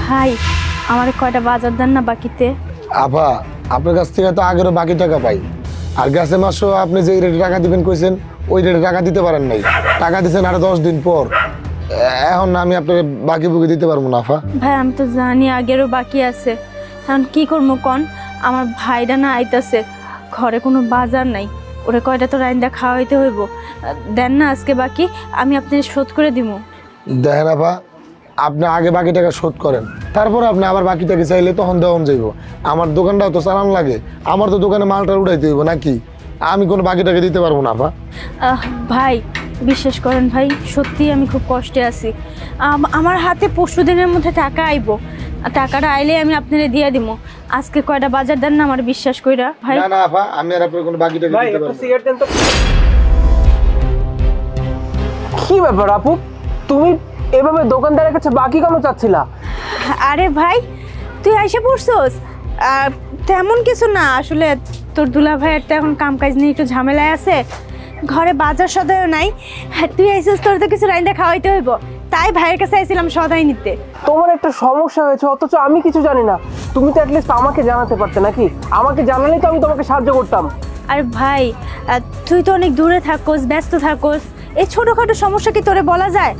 ভাই আমার কয়টা বাজার দেন না বাকিতে। আপা আপনার কাছ থেকে তো আগেরও বাকি টাকা পাই, আর গেছে মাসও আপনি যে রেটে টাকা দিবেন কইছেন ওই রেটে টাকা দিতে পারেন নাই, টাকা দিচ্ছেন আরো 10 দিন পর। এখন আমি আপনাকে বাকি বুকি দিতে পারবো না আপা। ভাই আমি তো জানি আগেরও বাকি আছে, এখন কি করবো কন? আমার ভাইরা না আইতাছে, ঘরে কোনো বাজার নাই, ওরে কয়টা তো রাইন্দা খাওয়াইতে হইব। দেন না আজকে বাকি, আমি আপনার শোধ করে দিব। দেখেন আপা, আপনি আগে বাকি টাকা শোধ করেন, তারপর আপনি আবার বাকি টাকা চাইলে তখন দেওয়া যাইব। আমার দোকানটাও তো চালান লাগে, আমার তো দোকানে মালটা উঠাইতে হইব নাকি, আমি কোনো বাকি টাকা দিতে পারবো না আপা। ভাই বিশ্বাস করেন ভাই, সত্যি আমি খুব কষ্টে আছি। আমার হাতে পরশু দিনের মধ্যে টাকা আইব, টাকাটা আইলে আমি আপনারে দিয়ে দিব। আজকে কয়টা বাজার দেন না আমার বিশ্বাস কইরা ভাই। না না আপা, আমি আর আপনার কোনো বাকি টাকা দিতে পারবো না। সিগারেট দেন তো। কি ব্যাপার আপু, তুমি এভাবে দোকানদারের কাছে বাকি কেন চাচ্ছিলা? আরে ভাই তুই আইসা পড়ছস? তেমন কিছু না, আসলে তোর দুলা ভাইয়ের তো এখন কাম কাজ নিয়ে একটু ঝামেলায় আছে, ঘরে বাজার সদাইও নাই। তুই আইসিস, তোর তো কিছু রাইন্দা খাওয়াইতে হইব, তাই ভাইয়ের কাছে আইছিলাম সদাই নিতে। তোমার একটা সমস্যা হয়েছে অথচ আমি কিছু জানি না, তুমি তো অ্যাটলিস্ট আমাকে জানাতে পারতে নাকি? আমাকে জানালেই তো আমি তোমাকে সাহায্য করতাম। আর ভাই তুই তো অনেক দূরে থাকোস, ব্যস্ত থাকোস, এই ছোটোখাটো সমস্যা কি তোরে বলা যায়?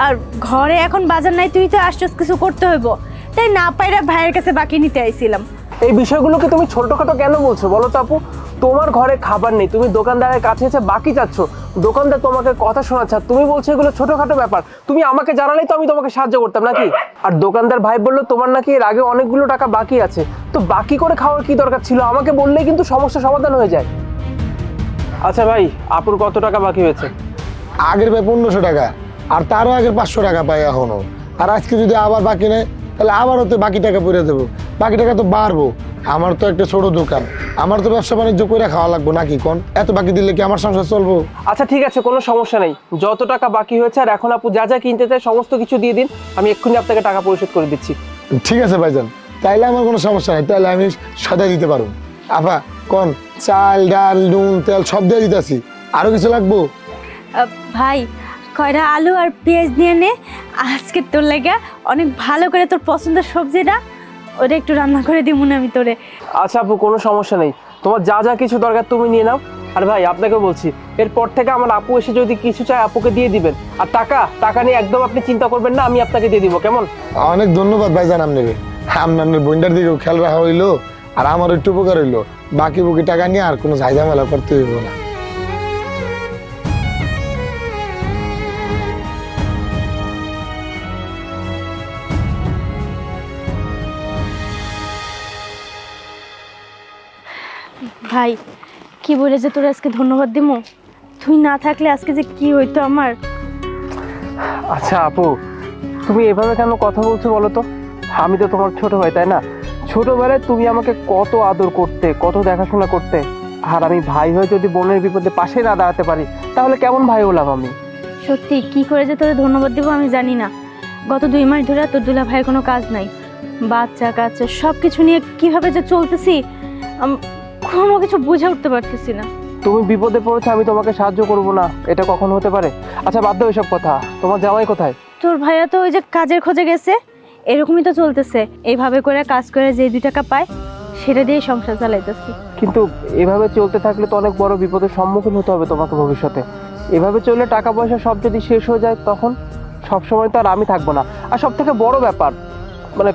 আর ঘরে এখন বাজার নাই, তুই তো আসছস, কিছু করতে হইব, তাই না পাইরা ভাইয়ের কাছে বাকি নিতে আইছিলাম। এই বিষয়গুলোকে তুমি ছোটখাটো কেন বলছো বলো তো আপু? তোমার ঘরে খাবার নেই, তুমি দোকানদারের কাছে এসে বাকি চাচ্ছ, দোকানদার তোমাকে কথা শোনাচ্ছে, তুমি বলছো এগুলো ছোটখাটো ব্যাপার, তুমি আমাকে জানালেই তো আমি তোমাকে সাহায্য করতাম নাকি? আর দোকানদার ভাই বললো তোমার নাকি এর আগে অনেকগুলো টাকা বাকি আছে, তো বাকি করে খাওয়ার কি দরকার ছিল? আমাকে বললেই কিন্তু সমস্যা সমাধান হয়ে যায়। আচ্ছা ভাই, আপুর কত টাকা বাকি হয়েছে? আগের পাই 1500 টাকা, আর তারও আগের 500 টাকা পাই এখনো, আর আজকে যদি আবার বাকি নেয় তাহলে আবারও তো বাকি টাকা পড়ে দেবো, বাকি টাকা তো বাড়বো। আমার তো একটা ছোট দোকান, আমার তো ব্যবসা বাণিজ্য করে খাওয়া লাগবে নাকি কোন? এত বাকি দিলে কি আমার সংসার চলবো? আচ্ছা ঠিক আছে, কোনো সমস্যা নেই, যত টাকা বাকি হয়েছে আর এখন আপু যা যা কিনতে চায় সমস্ত কিছু দিয়ে দিন, আমি এক্ষুনি আপনাকে টাকা পরিশোধ করে দিচ্ছি। ঠিক আছে ভাইজান, তাইলে আমার কোনো সমস্যা নেই, তাহলে আমি সদাই দিতে পারবো। আপা কোন চাল ডাল নুন তেল সব দিয়ে দিতেছি, আরো কিছু লাগবো? ভাই কয়টা আলু আর পেঁয়াজ নিয়ে নে, আজকে তোর লাগা অনেক ভালো করে তোর পছন্দের সবজিটা ওটা একটু রান্না করে দিব না আমি তোরে। আচ্ছা আপু, কোনো সমস্যা নেই, তোমার যা যা কিছু দরকার তুমি নিয়ে নাও। আর ভাই আপনাকে বলছি, এরপর থেকে আমার আপু এসে যদি কিছু চায় আপুকে দিয়ে দিবেন, আর টাকা নিয়ে একদম আপনি চিন্তা করবেন না, আমি আপনাকে দিয়ে দিব, কেমন? অনেক ধন্যবাদ ভাইজান আপনাকে, আপনার বোনটার দিকেও খেয়াল রাখা হইলো, আর আমার একটু উপকার হইলো। বাকি বুকি টাকা নিয়ে আর কোনো ঝামেলা করতে হইব না। ভাই কি বলে যে তোর আজকে ধন্যবাদ দিব, তুই না থাকলে আজকে যে কি হইতো আমার। আচ্ছা আপু, তুমি এভাবে কেন কথা বলছো বলো তো? আমি তো তোমার ছোট ভাই, তাই না? ছোটবেলায় তুমি আমাকে কত আদর করতে, কত দেখাশোনা করতে, আর আমি ভাই হয়ে যদি বোনের বিপদে পাশে না দাঁড়াতে পারি তাহলে কেমন ভাই হলাম আমি? সত্যি কি করে যে তোরে ধন্যবাদ দিব আমি জানি না। গত 2 মাস ধরে তোর দুলা ভাইয়ের কোনো কাজ নাই, বাচ্চা কাচ্চা সব কিছু নিয়ে কিভাবে যে চলতেছি কোনো কিছু বুঝে উঠতে পারতেছি না। তুমি বিপদে পড়েছো, আমি তোমাকে সাহায্য করব না, এটা কখন হতে পারে? আচ্ছা বাদ দাও এসব কথা, তোমার জামাই কোথায়? তোর ভাইয়া তো ওই যে কাজের খোঁজে গেছে, এরকমই তো চলতেছে, এইভাবে করে কাজ করে যে 2 টাকা পায় সেটা দিয়ে সংসার চালাইতেছি। কিন্তু এভাবে চলতে থাকলে তো অনেক বড় বিপদের সম্মুখীন হতে হবে তোমাকে ভবিষ্যতে। এভাবে চললে টাকা পয়সা সব যদি শেষ হয়ে যায় তখন সবসময় তো আর আমি থাকবো না। আর সব থেকে বড় ব্যাপার, মানে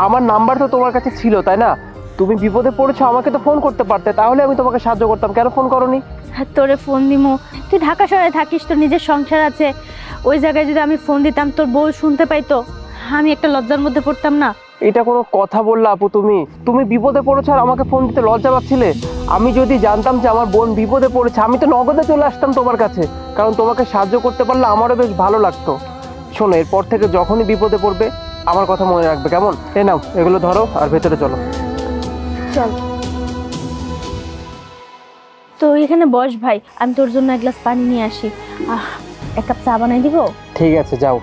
আমার নাম্বার তো তোমার কাছে ছিল তাই না? তুমি বিপদে পড়েছো, আমাকে তো ফোন করতে পারতে, তাহলে আমি তোমাকে সাহায্য করতাম, কেন ফোন করোনি? তোরে ফোন দিমু, তুই ঢাকা শহরে থাকিস, তোর নিজের সংসার আছে, ওই জায়গায় যদি আমি ফোন দিতাম তোর বউ শুনতে পাইতো, আমি একটা লজ্জার মধ্যে পড়তাম না। এটা কোনো কথা বললা আপু? তুমি বিপদে পড়েছো আর আমাকে ফোন দিতে লজ্জা পাচ্ছিলে? আমি যদি জানতাম যে আমার বোন বিপদে পড়েছে আমি তো নগদে চলে আসতাম তোমার কাছে, কারণ তোমাকে সাহায্য করতে পারলে আমারও বেশ ভালো লাগতো। শোনো, এরপর থেকে যখনই বিপদে পড়বে আমার কথা মনে রাখবে, কেমন? এই নাও এগুলো ধরো আর ভেতরে চলো। চল তো এখানে বস ভাই, আমি তোর জন্য 1 গ্লাস পানি নিয়ে আসি, 1 কাপ চা বানাই দিব। ঠিক আছে যাও,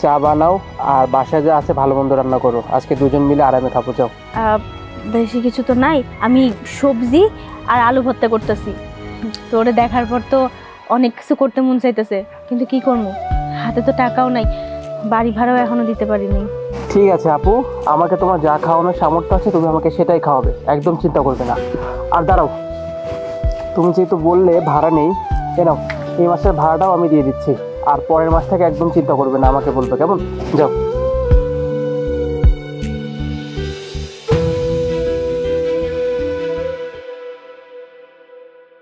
চা বানাও আর বাসায় যা আছে ভালো মন্দ রান্না করো, আজকে দুজন মিলে আরামে খাবো। যাও। বেশি কিছু তো নাই, আমি সবজি আর আলু ভর্তা করতেছি, তোরে দেখার পর তো অনেক কিছু করতে মন চাইতেছে, কিন্তু কি করবো, হাতে তো টাকাও নাই, বাড়ি ভাড়াও এখনো দিতে পারিনি। ঠিক আছে আপু, আমাকে তোমার যা খাওয়ানোর সামর্থ্য আছে তুমি আমাকে সেটাই খাওয়াবে, একদম চিন্তা করবে না। আর দাঁড়াও, তুমি যেহেতু বললে ভাড়া নেই, নাও এই মাসের ভাড়াটাও আমি দিয়ে দিচ্ছি। আর পরের মাস থেকে একদম চিন্তা করবে না, আমাকে বলবে, কেমন? যাও।